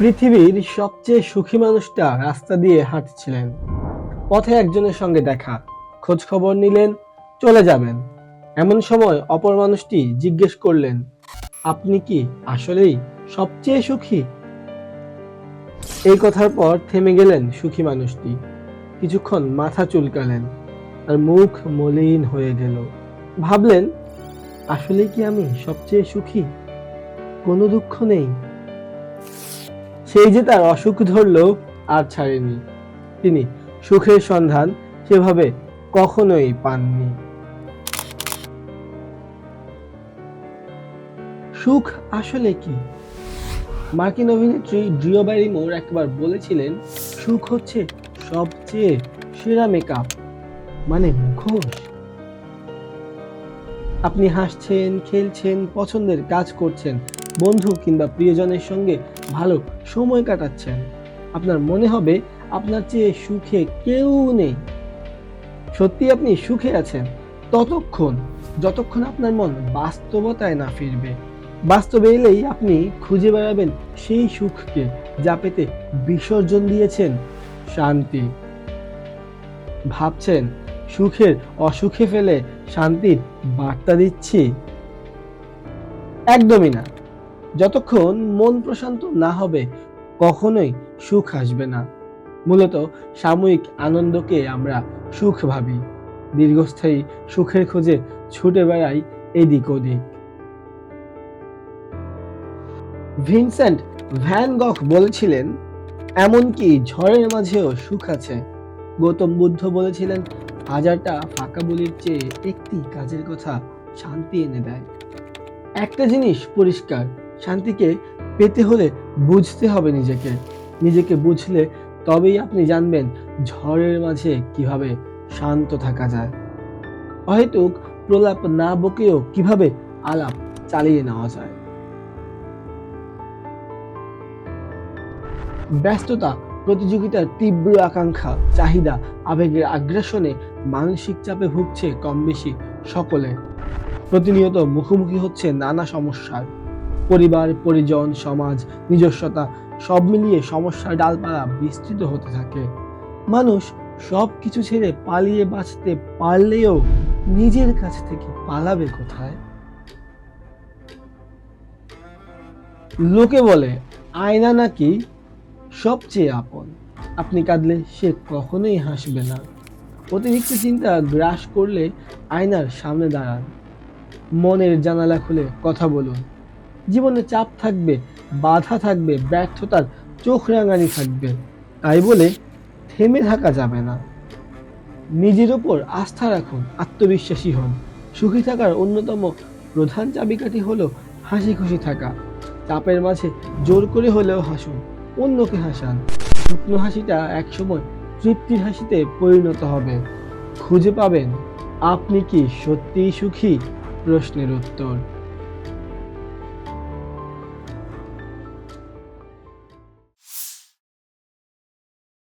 পৃথিবীর সবচেয়ে সুখী মানুষটা রাস্তা দিয়ে হাঁটছিলেন। পথে একজনের সঙ্গে দেখা, খোঁজ খবর নিলেন, চলে যাবেন। এমন সময় অপর মানুষটি জিজ্ঞেস করলেন, আপনি কি আসলেই সবচেয়ে সুখী? এই কথার পর থেমে গেলেন সুখী মানুষটি। কিছুক্ষণ মাথা চুলকালেন, আর মুখ মলিন হয়ে গেল। ভাবলেন, আসলে কি আমি সবচেয়ে সুখী? কোনো দুঃখ নেই। সেই যে তার অসুখ ধরল আর ছাড়েনি। তিনি সুখের সন্ধান সেভাবে কখনোই পাননি। সুখ আসলে কি? মার্কিন অভিনেত্রী ড্রিও ব্যারিমোর একবার বলেছিলেন, সুখ হচ্ছে সবচেয়ে সেরা মেকআপ, মানে মুখোশ। আপনি হাসছেন, খেলছেন, পছন্দের কাজ করছেন, বন্ধু কিংবা প্রিয়জনের সঙ্গে ভালো সময় কাটাচ্ছেন। আপনার মনে হবে আপনার চেয়ে সুখে কেউ নেই। সত্যি আপনি সুখে আছেন ততক্ষণ যতক্ষণ আপনার মন বাস্তবতায় না ফিরবে। বাস্তবে এলেই আপনি খুঁজে বেড়াবেন সেই সুখকে যা পেতে বিসর্জন দিয়েছেন শান্তি। ভাবছেন সুখের অসুখে ফেলে শান্তির বার্তা দিচ্ছি? একদমই না। যতক্ষণ মন প্রশান্ত না হবে কখনোই সুখ আসবে না। মূলত সাময়িক আনন্দকে আমরা সুখ ভাবি, দীর্ঘস্থায়ী সুখের খোঁজে ছুটে বেড়াই এদিক ওদিক। ভিনসেন্ট ভ্যান গখ বলেছিলেন, এমনকি ঝড়ের মাঝেও সুখ আছে। গৌতম বুদ্ধ বলেছিলেন, হাজারটা ফাঁকা বলির চেয়ে একটি কাজের কথা শান্তি এনে দেয়। একটা জিনিস পরিষ্কার, শান্তিকে পেতে হলে বুঝতে হবে নিজেকে। নিজেকে বুঝলে তবেই আপনি জানবেন ঝড়ের মাঝে কিভাবে শান্ত থাকা যায়। অহেতুক প্রলাপ না বকেও কিভাবে আলাপ চালিয়ে নেওয়া যায়। ব্যস্ততা, প্রতিযোগিতার তীব্র আকাঙ্ক্ষা, চাহিদা, আবেগের আগ্রাসনে মানসিক চাপে ভুগছে কম বেশি সকলে। প্রতিনিয়ত মুখোমুখি হচ্ছে নানা সমস্যার। পরিবার, পরিজন, সমাজ, নিজস্বতা সব মিলিয়ে সমস্যার ডালপালা বিস্তৃত হতে থাকে। মানুষ সবকিছু ছেড়ে পালিয়ে বাঁচতে পারলেও নিজের কাছ থেকে পালাবে কোথায়? লোকে বলে আয়না নাকি সবচেয়ে আপন। আপনি কাঁদলে সে কখনোই হাসবে না। অতিরিক্ত চিন্তা গ্রাস করলে আয়নার সামনে দাঁড়ান। মনের জানালা খুলে কথা বলুন। জীবনে চাপ থাকবে, বাধা থাকবে, ব্যর্থতার চোখ রাঙানি থাকবে। তাই বলে থেমে থাকা যাবে না। নিজের ওপর আস্থা রাখুন, আত্মবিশ্বাসী হন। সুখী থাকার অন্যতম প্রধান চাবিকাঠি হলো হাসি খুশি থাকা। চাপের মাঝে জোর করে হলেও হাসুন, অন্যকে হাসান। শুকনো হাসিটা একসময় তৃপ্তির হাসিতে পরিণত হবে। খুঁজে পাবেন আপনি কি সত্যিই সুখী? প্রশ্নের উত্তর।